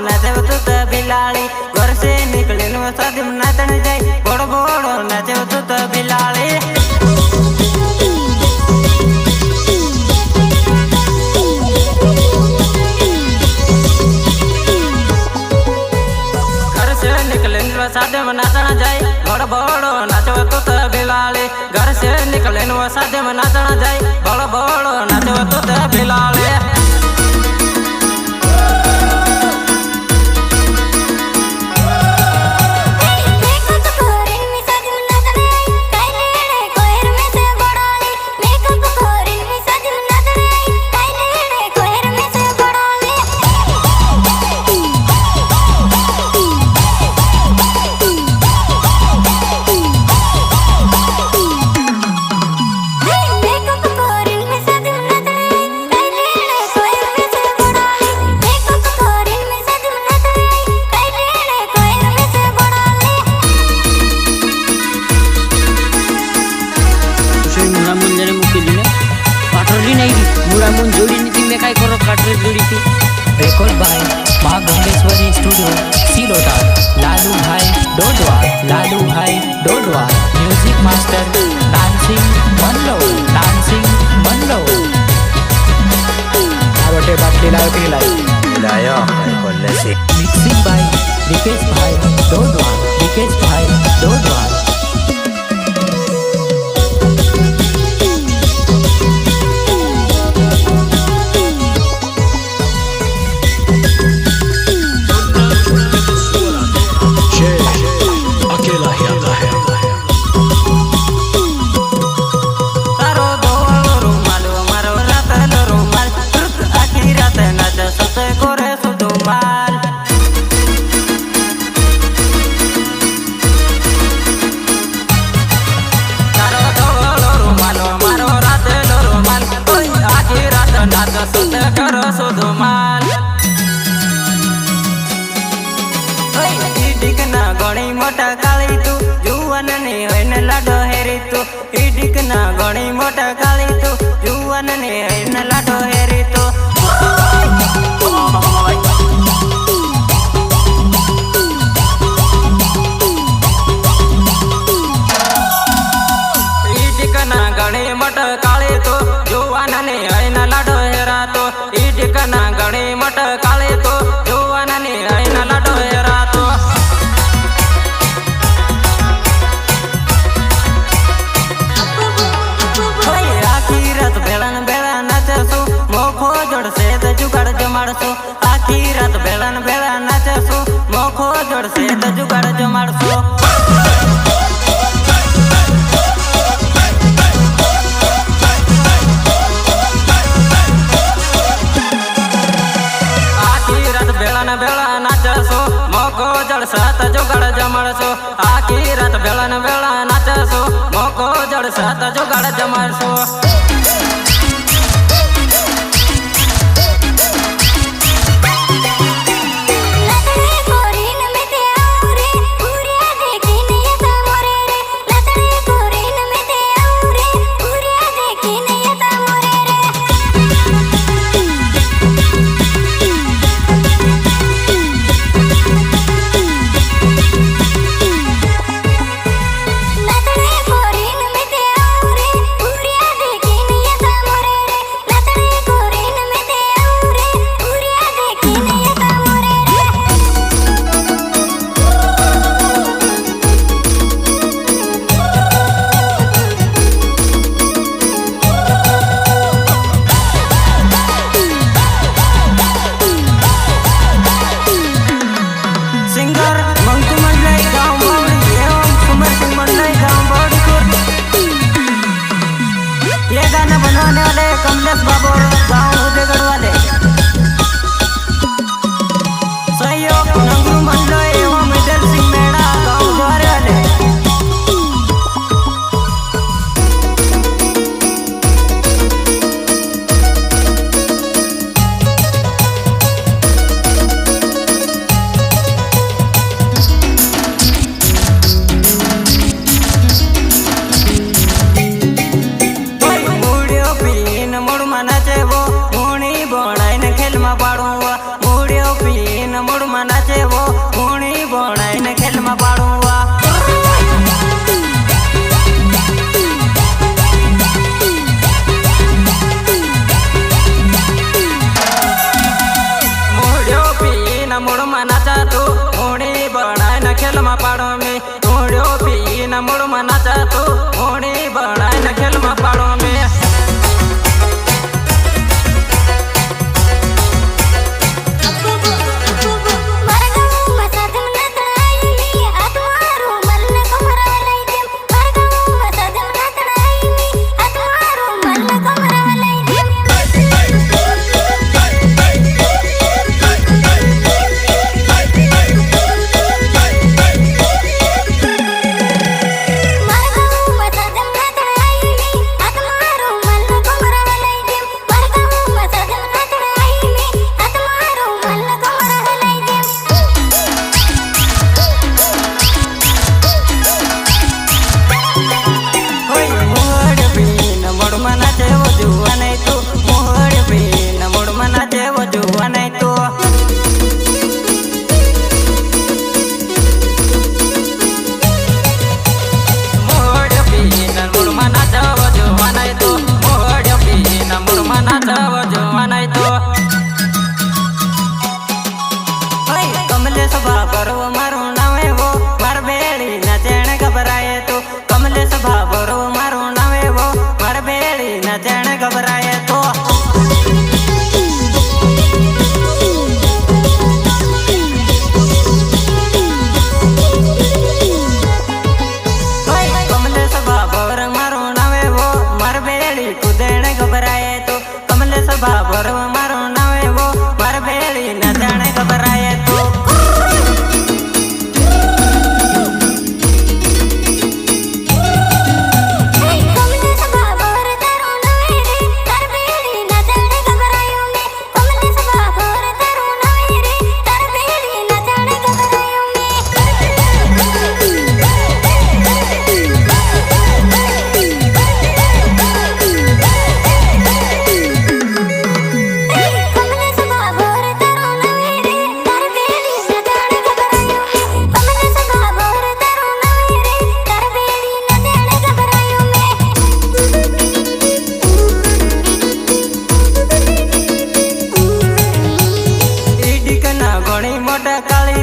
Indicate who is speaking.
Speaker 1: नाचे तू तो बिलाड़ी घर से निकले नो शादी में नाचन जाए बड़ो बड़ो नाचे तू तो बिलाड़ी घर से निकले नो शादी में नाचन जाए बड़ो बड़ो नाचे तू तो बिलाड़ी घर से निकले नो शादी में नाचन जाए बड़ो बड़ो नाचे तू तो बिलाड़ी
Speaker 2: मुरामुन जोड़ी नीति में काय करो काटरे जोड़ी थी
Speaker 3: रिकॉर्ड बाय मां गंगेश्वरी स्टूडियो सिलोटा लालू भाई डोडवा म्यूजिक मास्टर डांसिंग मनलो आवटे बाटली लायो बोलले से मिक्सिंग बाय विकेश भाई डोडवा
Speaker 1: घणी मोटा काली तू जुवन ने होने लाडो हेरी तू इडिक ना घणी मोटा काली तू जुवन ने होने लाडो हेरी तू इडिक ना घणी मोटा काली तू जुवन ने होने लाडो हेरा तो इडिक ना घणी मोटा काली तू जुवन ने होने लाडो हेरा तो आखी रात बेलन बेला नाचसु मोखो जोड़ से त जुगाड़ जमाड़सु आखी रात बेलन बेला नाचसु मोखो जोड़ से त जुगाड़ जमाड़सु आखी रात बेलन बेला नाचसु मोखो जोड़ से त जुगाड़ जमाड़सु મૂળમાં નાચેવો કુણી ભણાઈને ખેલમાં પાડવા મૂળ્યો પીના મૂળમાં નાચાતું કુણી ભણાઈને ખેલમાં પાડો મે મૂળ્યો પીના મૂળમાં નાચાતું કુણી ભણાઈને ખેલમાં પાડો મે कमलेश बाबरो मारो नावे वो मार बेड़ी नचण घबराए तो कमलेश बाबरो मारो नावे वो मार बेड़ी नचण घबराए तो कमलेश बाबर मारो नावे वो मार बेड़ी कूदण घबराए तो कमलेश बाबर मारो नावे वो मार बेड़ी नचण घबराए तो घणी मोटा काली